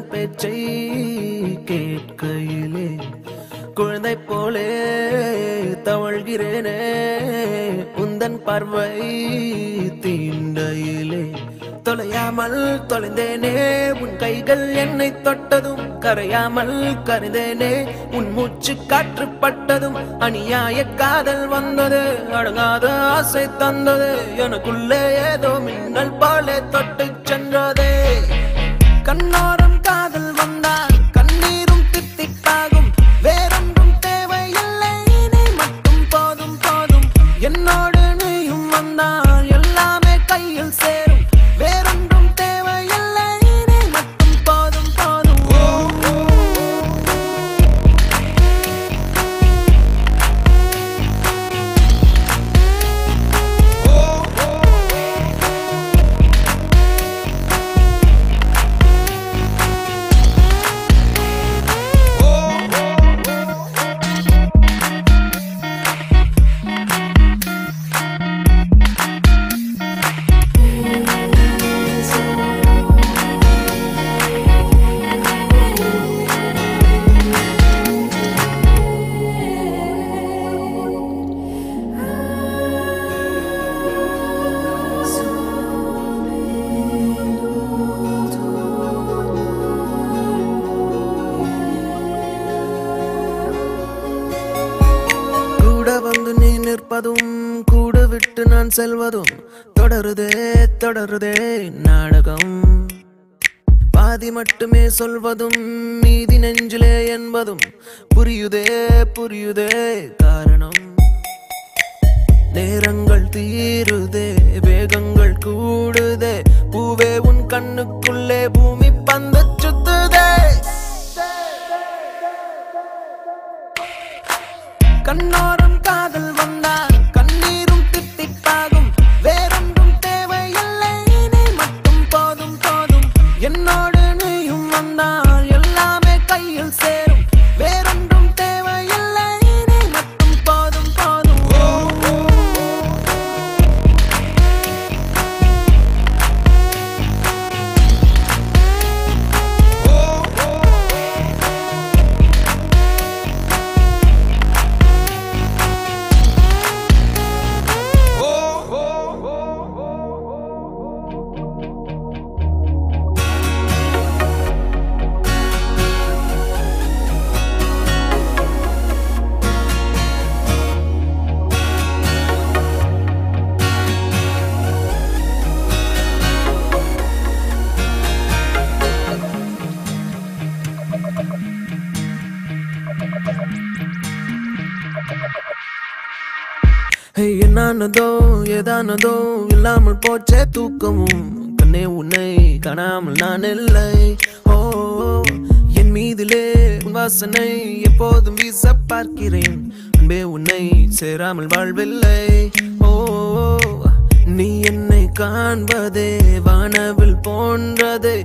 உந்தன் பேச்சை கேட்கையிலே குழந்தை போலே தவழ்கிறேனே உந்தன் பார்வை தீண்டையிலே தொலையாமல் தொலைந்தேனே உன் கைகள் என்னை தொட்டதும் கரையாமல் கரைந்தேனே உன் மூச்சு காற்று பட்டதும் அநியாய காதல் வந்தது அடங்காத ஆசை தந்தது எனக்குள்ளே ஏதோ மின்னல் போலே தொட்டு சென்றதே கண்ணோரம் காதல் வந்தால் கண்ணீரும் தித்திப்பாகும் வேறொன்றும் தேவையில்லை நீ மட்டும் போதும் போதும் என்னோடு நீயும் வந்தால் எல்லாமே கையில் சேரும் வேறொன்றும் தேவையில்லை நீ மட்டும் போதும் போதும் கூட வந்து நீ நிற்பதும் கூட விட்டு நான் செல்வதும் தொடருதே தொடருதே நாடகம் பாதி மட்டுமே சொல்வதும் மீதி நெஞ்சிலே என்பதும் புரியுதே புரியுதே காரணம் நேரங்கள் தீருதே வேகங்கள் கூடுதே பூவே உன் கண்ணுக்குள்ளே பூமி பந்து சுத்துதே கண்ணோரம் காதல் வந்தால் கண்ணீரும் தித்திப்பாகும் வேறொன்றும் தேவையில்லை நீ மட்டும் போதும் போதும் என்னோடு நீயும் வந்தால் எல்லாமே கையில் சேரும் வேறொன்றும் தேவையில்லை நீ மட்டும் போதும் போதும் என்னானதோ ஏதானதோ இல்லாமல் போச்சே தூக்கமும் கண்ணே உன்னை காணாமல் நான் இல்லை ஓ என் மீதிலே வாசனை எப்போதும் வீச பார்க்கிறேன் அன்பே உன்னை சேராமல் வாழ்வில்லை ஓ நீ என்னை காண்பதே வானவில் போன்றதே